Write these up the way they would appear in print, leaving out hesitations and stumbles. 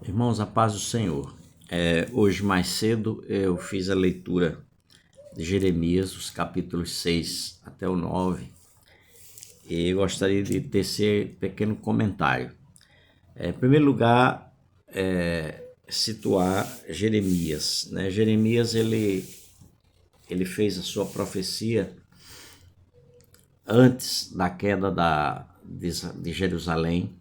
Irmãos, a paz do Senhor. Hoje mais cedo eu fiz a leitura de Jeremias, os capítulos 6 até o 9, e gostaria de tecer pequeno comentário. Em primeiro lugar, situar Jeremias. Jeremias ele fez a sua profecia antes da queda de Jerusalém,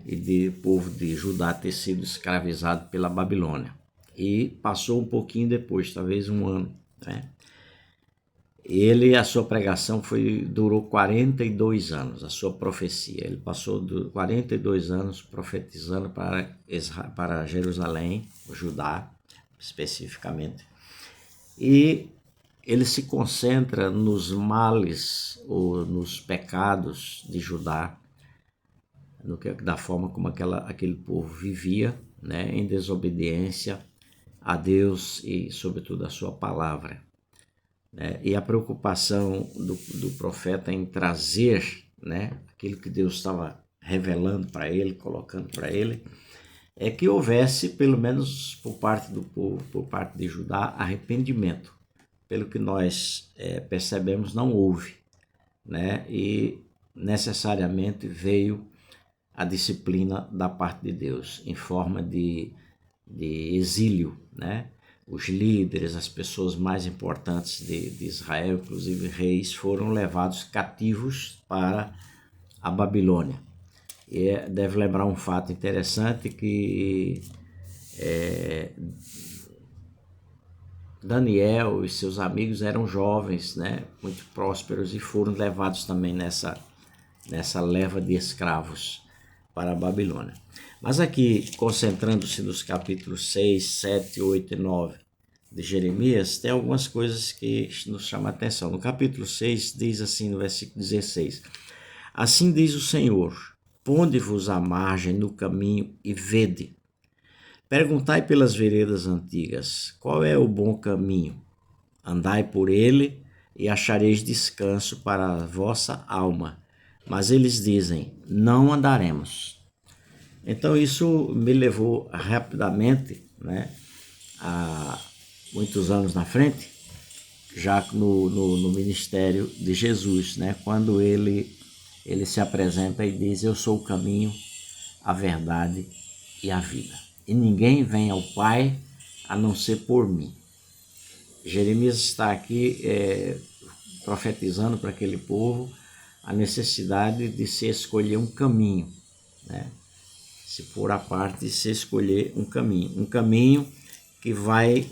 e de povo de Judá ter sido escravizado pela Babilônia. E passou um pouquinho depois, talvez um ano. A sua pregação durou 42 anos, a sua profecia. Ele passou 42 anos profetizando para Jerusalém, Judá especificamente. E ele se concentra nos males ou nos pecados de Judá, da forma como aquele povo vivia, em desobediência a Deus e, sobretudo, a sua palavra. E a preocupação do profeta em trazer aquilo que Deus estava revelando para ele, colocando para ele, é que houvesse, pelo menos por parte do povo, por parte de Judá, arrependimento. Pelo que nós percebemos, não houve. E necessariamente veio a disciplina da parte de Deus, em forma de exílio. Os líderes, as pessoas mais importantes de Israel, inclusive reis, foram levados cativos para a Babilônia. E deve lembrar um fato interessante que Daniel e seus amigos eram jovens, muito prósperos, e foram levados também nessa leva de escravos para a Babilônia. Mas aqui, concentrando-se nos capítulos 6, 7, 8 e 9 de Jeremias, tem algumas coisas que nos chamam a atenção. No capítulo 6 diz assim, no versículo 16: Assim diz o Senhor, ponde-vos à margem no caminho e vede. Perguntai pelas veredas antigas, qual é o bom caminho? Andai por ele e achareis descanso para a vossa alma. Mas eles dizem, não andaremos. Então isso me levou rapidamente, a muitos anos na frente, já no ministério de Jesus, quando ele se apresenta e diz, eu sou o caminho, a verdade e a vida. E ninguém vem ao Pai a não ser por mim. Jeremias está aqui profetizando para aquele povo a necessidade de se escolher um caminho, se for a parte de se escolher um caminho que vai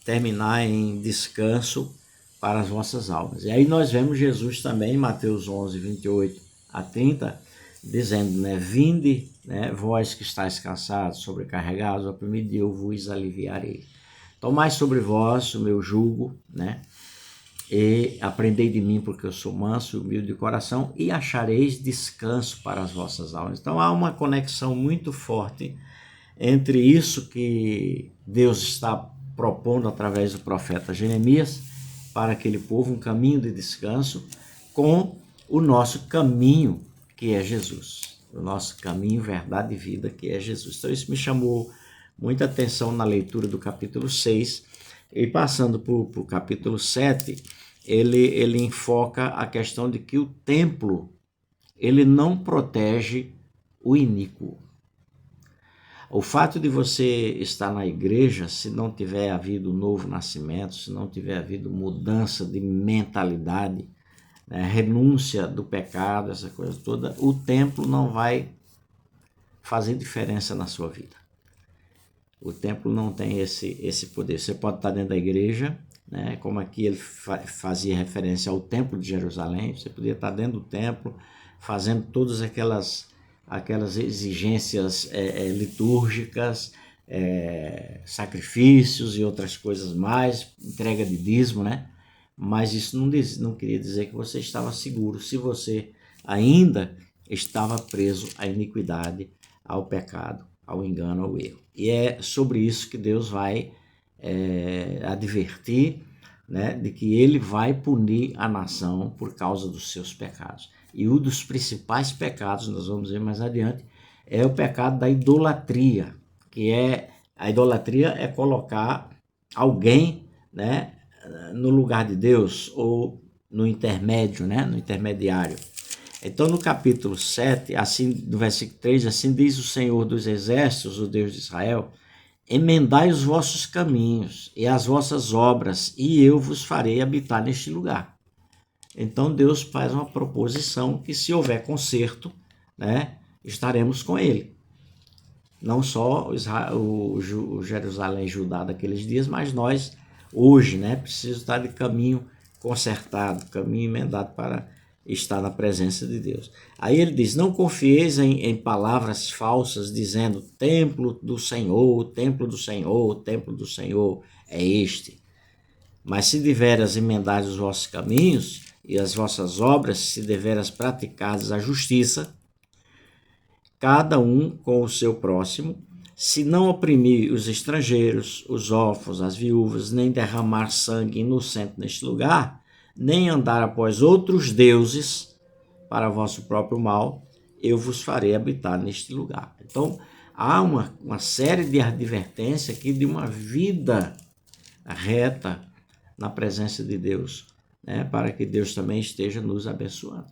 terminar em descanso para as vossas almas. E aí nós vemos Jesus também em Mateus 11, 28 a 30, dizendo, vinde, vós que estáis cansados, sobrecarregados, oprimidos, e eu vos aliviarei. Tomai sobre vós o meu jugo, e aprendei de mim, porque eu sou manso e humilde de coração, e achareis descanso para as vossas almas. Então há uma conexão muito forte entre isso que Deus está propondo através do profeta Jeremias para aquele povo, um caminho de descanso, com o nosso caminho, que é Jesus. O nosso caminho, verdade e vida, que é Jesus. Então isso me chamou muita atenção na leitura do capítulo 6, e passando para o capítulo 7, ele enfoca a questão de que o templo ele não protege o iníquo. O fato de você estar na igreja, se não tiver havido novo nascimento, se não tiver havido mudança de mentalidade, renúncia do pecado, essa coisa toda, o templo não vai fazer diferença na sua vida. O templo não tem esse poder. Você pode estar dentro da igreja, como aqui ele fazia referência ao templo de Jerusalém, você podia estar dentro do templo, fazendo todas aquelas exigências litúrgicas, sacrifícios e outras coisas mais, entrega de dízimo, mas isso não queria dizer que você estava seguro, se você ainda estava preso à iniquidade, ao pecado, ao engano, ao erro. E é sobre isso que Deus vai advertir, de que ele vai punir a nação por causa dos seus pecados. E um dos principais pecados, nós vamos ver mais adiante, é o pecado da idolatria, que é a idolatria é colocar alguém, né, no lugar de Deus ou no intermédio, né, no intermediário. Então, no capítulo 7, assim, no versículo 3, assim diz o Senhor dos Exércitos, o Deus de Israel: emendai os vossos caminhos e as vossas obras, e eu vos farei habitar neste lugar. Então, Deus faz uma proposição que, se houver conserto, né, estaremos com ele. Não só o Jerusalém e Judá daqueles dias, mas nós, hoje, né, precisamos estar de caminho consertado, caminho emendado para estar na presença de Deus. Aí ele diz: não confieis em palavras falsas, dizendo: templo do Senhor, templo do Senhor, templo do Senhor é este. Mas se deveras emendares os vossos caminhos e as vossas obras, se deveras praticares a justiça, cada um com o seu próximo, se não oprimir os estrangeiros, os órfãos, as viúvas, nem derramar sangue inocente neste lugar, nem andar após outros deuses para vosso próprio mal, eu vos farei habitar neste lugar. Então, há uma série de advertências aqui de uma vida reta na presença de Deus, né, para que Deus também esteja nos abençoando.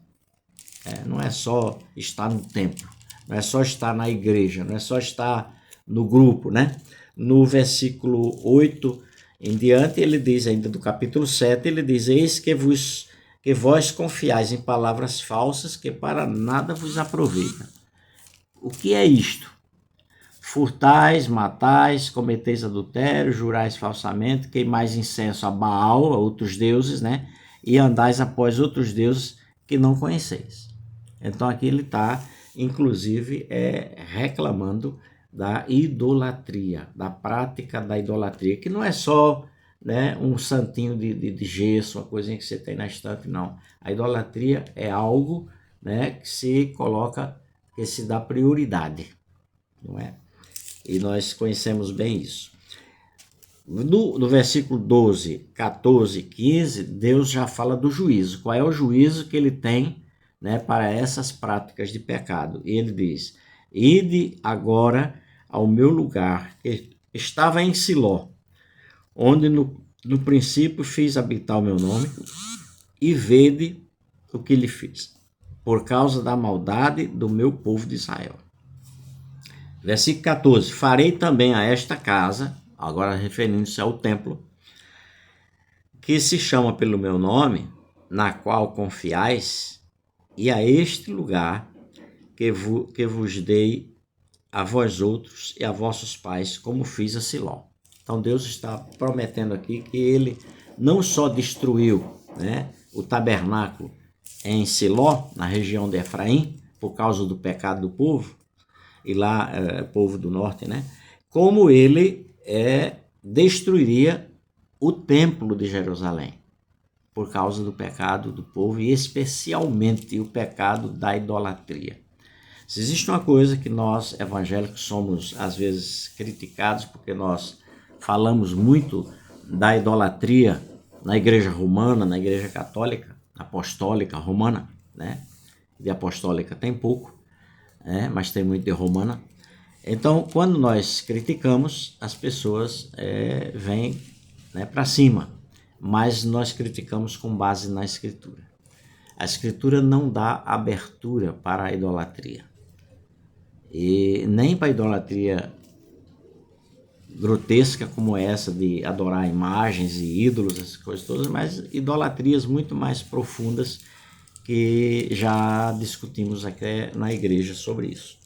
Não é só estar no templo, não é só estar na igreja, não é só estar no grupo, né? No versículo 8 em diante, ele diz, ainda do capítulo 7, ele diz: eis que vós confiais em palavras falsas, que para nada vos aproveita. O que é isto? Furtais, matais, cometeis adultério, jurais falsamente, queimais incenso a Baal, a outros deuses, né? E andais após outros deuses que não conheceis. Então aqui ele está, inclusive, reclamando da idolatria, da prática da idolatria, que não é só, né, um santinho de gesso, uma coisinha que você tem na estante, não. A idolatria é algo, né, que se coloca, que se dá prioridade, não é? E nós conhecemos bem isso. No versículo 12, 14 e 15, Deus já fala do juízo. Qual é o juízo que ele tem, né, para essas práticas de pecado? E ele diz: ide agora ao meu lugar, que estava em Siló, onde no princípio fiz habitar o meu nome, e vede o que lhe fiz, por causa da maldade do meu povo de Israel. Versículo 14: farei também a esta casa, agora referindo-se ao templo, que se chama pelo meu nome, na qual confiais, e a este lugar que vos dei a vós outros e a vossos pais, como fiz a Siló. Então Deus está prometendo aqui que ele não só destruiu, né, o tabernáculo em Siló, na região de Efraim, por causa do pecado do povo, e lá, povo do norte, né? Como ele destruiria o templo de Jerusalém, por causa do pecado do povo e especialmente o pecado da idolatria. Se existe uma coisa que nós evangélicos somos às vezes criticados porque nós falamos muito da idolatria na igreja romana, na igreja católica, apostólica romana, né? De apostólica tem pouco, mas tem muito de romana. Então, quando nós criticamos, as pessoas vêm, né, para cima, mas nós criticamos com base na Escritura. A Escritura não dá abertura para a idolatria, e nem para a idolatria grotesca como essa de adorar imagens e ídolos, essas coisas todas, mas idolatrias muito mais profundas que já discutimos aqui na igreja sobre isso.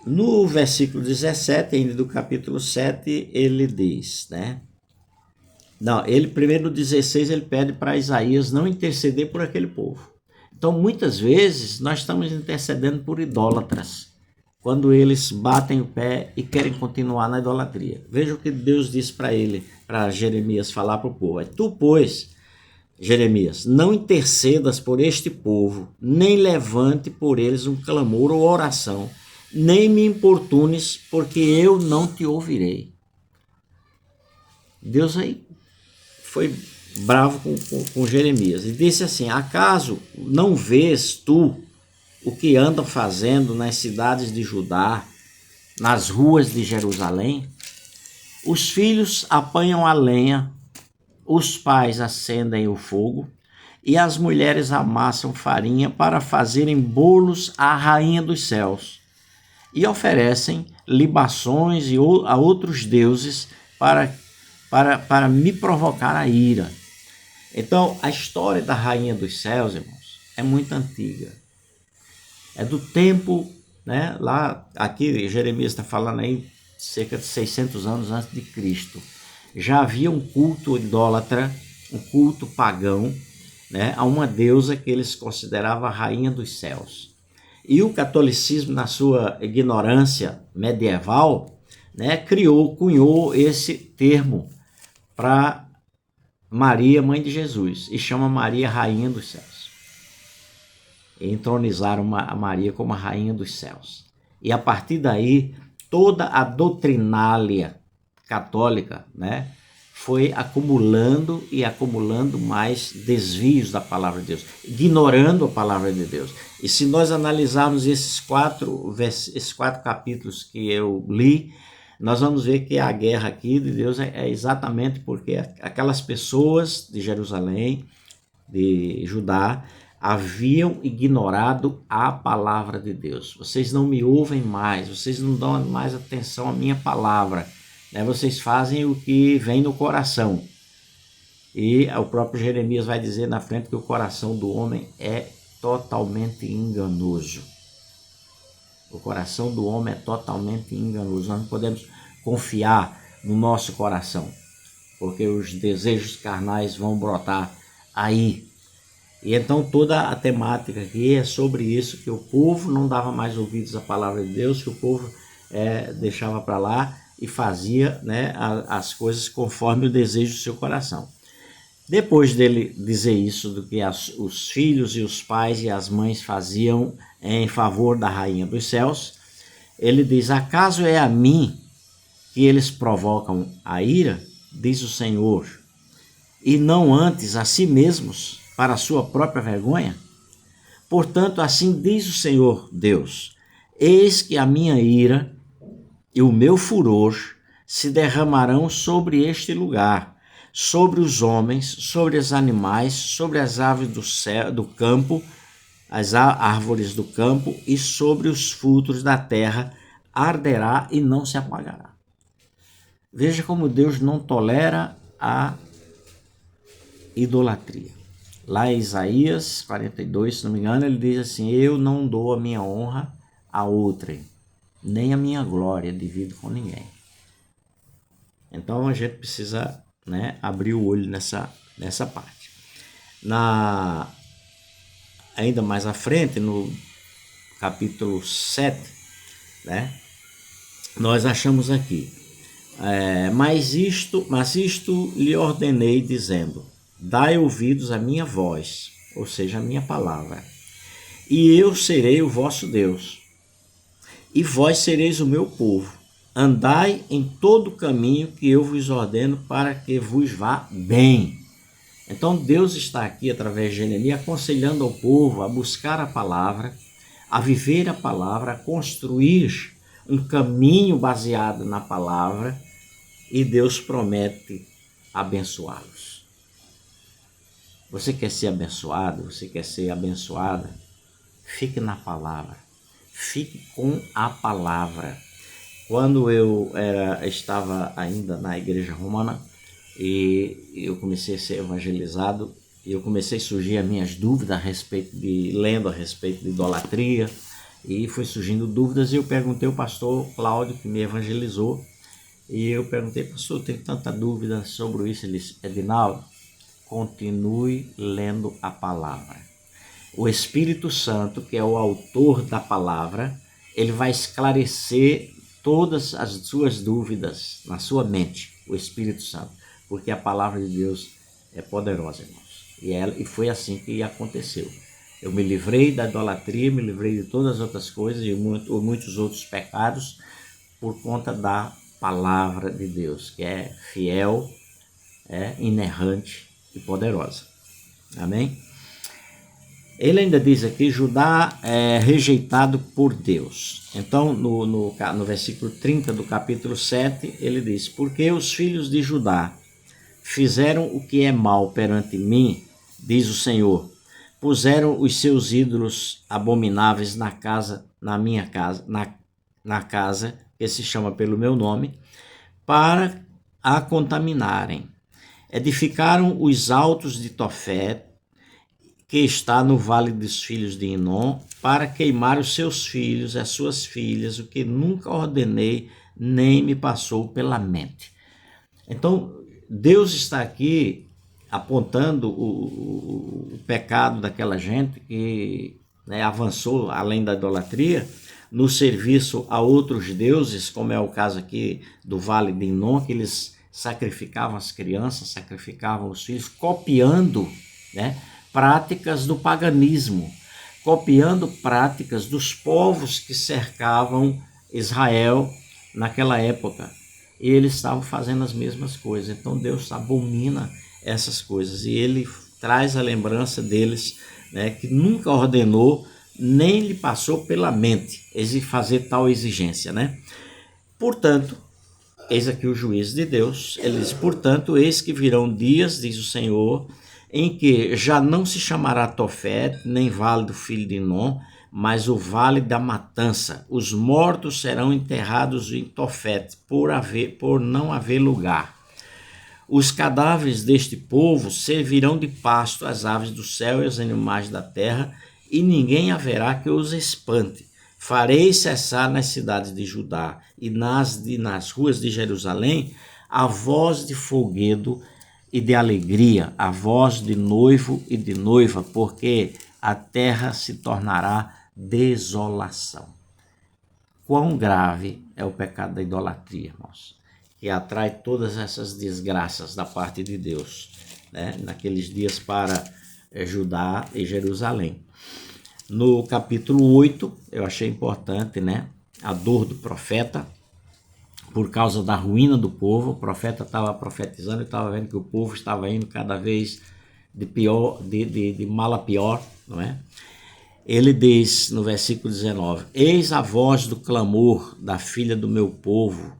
No versículo 17, ainda do capítulo 7, ele diz, né? Não, ele primeiro no 16 ele pede para Isaías não interceder por aquele povo. Então, muitas vezes, nós estamos intercedendo por idólatras, quando eles batem o pé e querem continuar na idolatria. Veja o que Deus disse para ele, para Jeremias falar para o povo. Tu, pois, Jeremias, não intercedas por este povo, nem levante por eles um clamor ou oração, nem me importunes, porque eu não te ouvirei. Deus aí foi bravo com Jeremias e disse assim: acaso não vês tu o que andam fazendo nas cidades de Judá, nas ruas de Jerusalém? Os filhos apanham a lenha, os pais acendem o fogo e as mulheres amassam farinha para fazerem bolos à rainha dos céus e oferecem libações a outros deuses para me provocar a ira. Então, a história da rainha dos céus, irmãos, é muito antiga. É do tempo, né? Lá, aqui Jeremias está falando aí cerca de 600 anos antes de Cristo. Já havia um culto idólatra, um culto pagão, né, a uma deusa que eles consideravam a rainha dos céus. E o catolicismo, na sua ignorância medieval, né, cunhou esse termo para Maria, mãe de Jesus, e chama Maria rainha dos céus. E entronizaram a Maria como a rainha dos céus. E a partir daí, toda a doutrinália católica, né, foi acumulando e acumulando mais desvios da palavra de Deus, ignorando a palavra de Deus. E se nós analisarmos esses quatro capítulos que eu li, nós vamos ver que a guerra aqui de Deus é exatamente porque aquelas pessoas de Jerusalém, de Judá, haviam ignorado a palavra de Deus. Vocês não me ouvem mais, vocês não dão mais atenção à minha palavra, né? Vocês fazem o que vem no coração. E o próprio Jeremias vai dizer na frente que o coração do homem é totalmente enganoso. O coração do homem é totalmente enganoso. Nós não podemos confiar no nosso coração, porque os desejos carnais vão brotar aí. E então toda a temática aqui é sobre isso, que o povo não dava mais ouvidos à palavra de Deus, que o povo deixava para lá e fazia, né, as coisas conforme o desejo do seu coração. Depois dele dizer isso, do que os filhos e os pais e as mães faziam em favor da rainha dos céus, ele diz: acaso é a mim que eles provocam a ira, diz o Senhor, e não antes a si mesmos, para a sua própria vergonha? Portanto, assim diz o Senhor Deus: eis que a minha ira e o meu furor se derramarão sobre este lugar, sobre os homens, sobre os animais, sobre as aves do campo, as árvores do campo e sobre os frutos da terra, arderá e não se apagará. Veja como Deus não tolera a idolatria. Lá em Isaías 42, se não me engano, ele diz assim: eu não dou a minha honra a outrem, nem a minha glória divido com ninguém. Então a gente precisa, né, abrir o olho nessa parte. Ainda mais à frente, no capítulo 7, né, nós achamos aqui: mas isto lhe ordenei, dizendo: dai ouvidos à minha voz, ou seja, à minha palavra, e eu serei o vosso Deus, e vós sereis o meu povo. Andai em todo o caminho que eu vos ordeno, para que vos vá bem. Então Deus está aqui, através de Jeremias, aconselhando ao povo a buscar a palavra, a viver a palavra, a construir um caminho baseado na palavra, e Deus promete abençoá-los. Você quer ser abençoado? Você quer ser abençoada? Fique na palavra. Fique com a palavra. Quando eu estava ainda na igreja romana e eu comecei a ser evangelizado, e eu comecei a surgir as minhas dúvidas lendo a respeito de idolatria, e foi surgindo dúvidas, e eu perguntei ao pastor Cláudio, que me evangelizou, e eu perguntei: pastor, eu tenho tanta dúvida sobre isso. Ele disse: Edinaldo, continue lendo a palavra. O Espírito Santo, que é o autor da palavra, ele vai esclarecer todas as suas dúvidas na sua mente, o Espírito Santo, porque a palavra de Deus é poderosa, irmãos. E foi assim que aconteceu. Eu me livrei da idolatria, me livrei de todas as outras coisas e muitos outros pecados por conta da palavra de Deus, que é fiel, inerrante e poderosa. Amém? Ele ainda diz aqui, Judá é rejeitado por Deus. Então, no versículo 30 do capítulo 7, ele diz, porque os filhos de Judá fizeram o que é mal perante mim, diz o Senhor, puseram os seus ídolos abomináveis na minha casa, na casa que se chama pelo meu nome, para a contaminarem. Edificaram os altos de Tofete, que está no vale dos filhos de Inom, para queimar os seus filhos e as suas filhas, o que nunca ordenei, nem me passou pela mente. Então, Deus está aqui apontando o pecado daquela gente que, né, avançou além da idolatria, no serviço a outros deuses, como é o caso aqui do Vale de Inom, que eles sacrificavam as crianças, sacrificavam os filhos, copiando, né, práticas do paganismo, copiando práticas dos povos que cercavam Israel naquela época. E eles estavam fazendo as mesmas coisas. Então Deus abomina essas coisas e ele traz a lembrança deles, né, que nunca ordenou, nem lhe passou pela mente fazer tal exigência, né? Portanto, eis aqui o juízo de Deus. Ele diz, portanto, eis que virão dias, diz o Senhor, em que já não se chamará Tofete, nem vale do filho de Inom, mas o vale da matança. Os mortos serão enterrados em Tofete, por não haver lugar. Os cadáveres deste povo servirão de pasto às aves do céu e aos animais da terra, e ninguém haverá que os espante. Farei cessar nas cidades de Judá e nas ruas de Jerusalém a voz de folguedo e de alegria, a voz de noivo e de noiva, porque a terra se tornará desolação. Quão grave é o pecado da idolatria, irmãos, que atrai todas essas desgraças da parte de Deus, né, naqueles dias para Judá e Jerusalém. No capítulo 8, eu achei importante, né, a dor do profeta, por causa da ruína do povo. O profeta estava profetizando e estava vendo que o povo estava indo cada vez de mal a pior, não é? Ele diz no versículo 19, eis a voz do clamor da filha do meu povo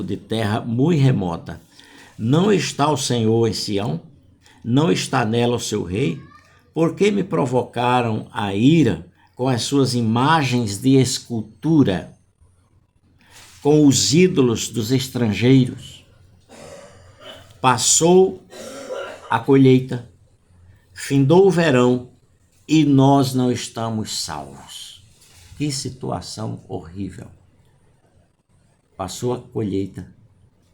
de terra muito remota. Não está o Senhor em Sião? Não está nela o seu rei? Por que me provocaram a ira com as suas imagens de escultura, com os ídolos dos estrangeiros? Passou a colheita, findou o verão e nós não estamos salvos. Que situação horrível. Passou a colheita,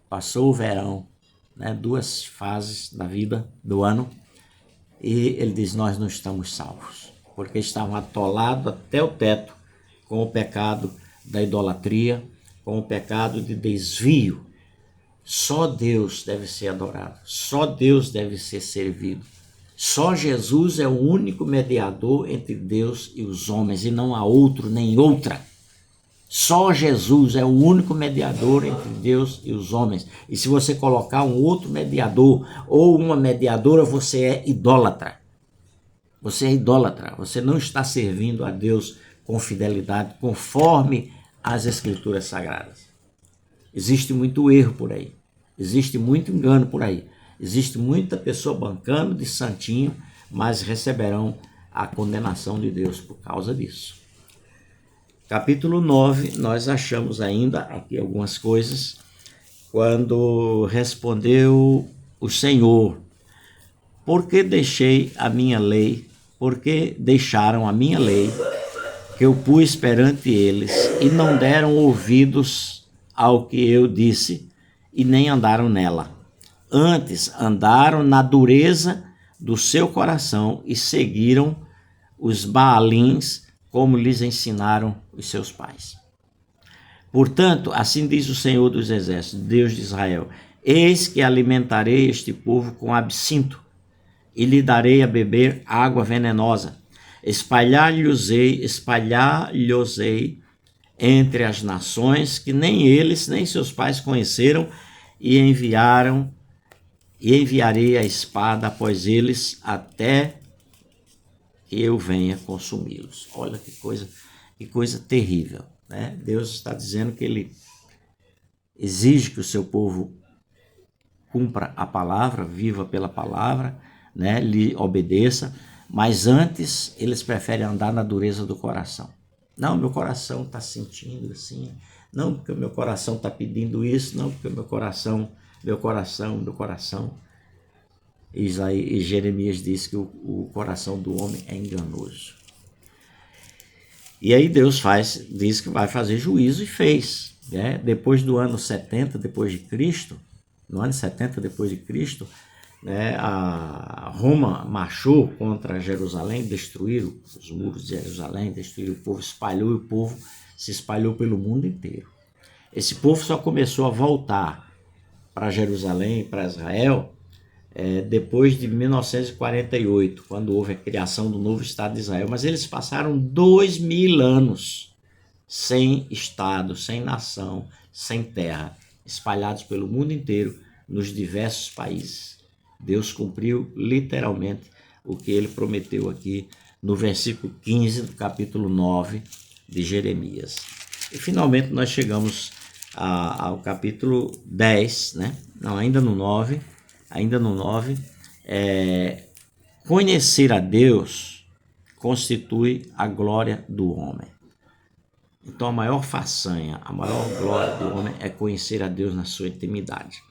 passou o verão, né, 2 fases da vida, do ano, e ele diz, nós não estamos salvos, porque estavam atolados até o teto com o pecado da idolatria, com o pecado de desvio. Só Deus deve ser adorado, só Deus deve ser servido. Só Jesus é o único mediador entre Deus e os homens, e não há outro nem outra. Só Jesus é o único mediador entre Deus e os homens. E se você colocar um outro mediador ou uma mediadora, você é idólatra. Você é idólatra. Você não está servindo a Deus com fidelidade, conforme as Escrituras Sagradas. Existe muito erro por aí. Existe muito engano por aí. Existe muita pessoa bancando de santinho, mas receberão a condenação de Deus por causa disso. Capítulo 9, nós achamos ainda aqui algumas coisas, quando respondeu o Senhor, por que deixei a minha lei, por que deixaram a minha lei, que eu pus perante eles, e não deram ouvidos ao que eu disse, e nem andaram nela. Antes andaram na dureza do seu coração, e seguiram os Baalins, como lhes ensinaram os seus pais. Portanto, assim diz o Senhor dos Exércitos, Deus de Israel, eis que alimentarei este povo com absinto, e lhe darei a beber água venenosa. Espalhar-lhes-ei entre as nações, que nem eles, nem seus pais conheceram, e enviaram e enviarei a espada após eles até que eu venha consumi-los. Olha que coisa terrível, né? Deus está dizendo que ele exige que o seu povo cumpra a palavra, viva pela palavra, né? Lhe obedeça, mas antes eles preferem andar na dureza do coração. Não, meu coração está sentindo assim, não porque o meu coração está pedindo isso, não porque o meu coração. E Jeremias diz que o coração do homem é enganoso. E aí Deus diz que vai fazer juízo e fez. Né? Depois do ano 70 depois de Cristo, no ano 70 depois de Cristo, né, a Roma marchou contra Jerusalém, destruíram os muros de Jerusalém, destruíram o povo, espalhou e o povo se espalhou pelo mundo inteiro. Esse povo só começou a voltar para Jerusalém, para Israel, depois de 1948, quando houve a criação do novo Estado de Israel. Mas eles passaram 2000 anos sem Estado, sem nação, sem terra, espalhados pelo mundo inteiro, nos diversos países. Deus cumpriu literalmente o que ele prometeu aqui no versículo 15 do capítulo 9 de Jeremias. E finalmente nós chegamos ao capítulo 10, né? Não, ainda no 9, conhecer a Deus constitui a glória do homem. Então a maior façanha, a maior glória do homem é conhecer a Deus na sua intimidade.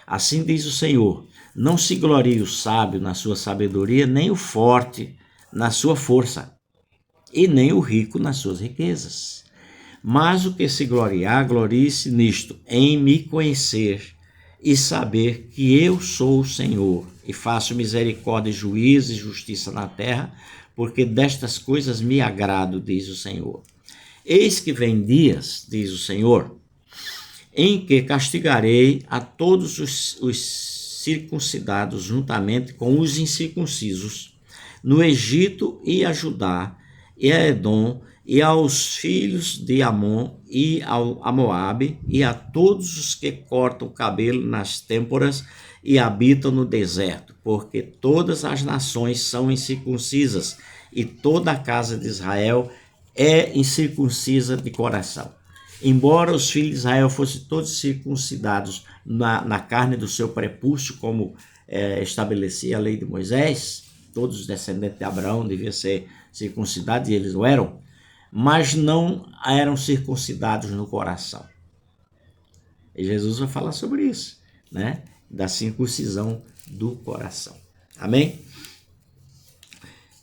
Assim diz o Senhor: não se glorie o sábio na sua sabedoria, nem o forte na sua força, e nem o rico nas suas riquezas. Mas o que se gloriar, glorie-se nisto, em me conhecer e saber que eu sou o Senhor, e faço misericórdia, juízo e justiça na terra, porque destas coisas me agrado, diz o Senhor. Eis que vem dias, diz o Senhor, em que castigarei a todos os circuncidados juntamente com os incircuncisos, no Egito e a Judá e a Edom, e aos filhos de Amon e a Moabe, e a todos os que cortam o cabelo nas têmporas e habitam no deserto, porque todas as nações são incircuncisas, e toda a casa de Israel é incircuncisa de coração. Embora os filhos de Israel fossem todos circuncidados na carne do seu prepúcio, como estabelecia a lei de Moisés, todos os descendentes de Abraão deviam ser circuncidados, e eles o eram, mas não eram circuncidados no coração. E Jesus vai falar sobre isso, né? Da circuncisão do coração. Amém?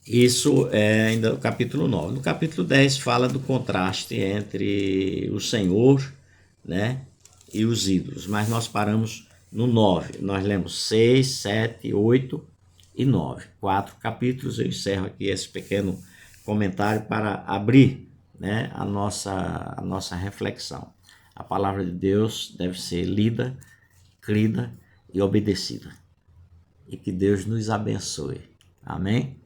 Isso é ainda no capítulo 9. No capítulo 10 fala do contraste entre o Senhor, né, e os ídolos. Mas nós paramos no 9. Nós lemos 6, 7, 8 e 9. 4 capítulos. Eu encerro aqui esse pequeno comentário para abrir, né, a nossa reflexão. A palavra de Deus deve ser lida, crida e obedecida. E que Deus nos abençoe. Amém?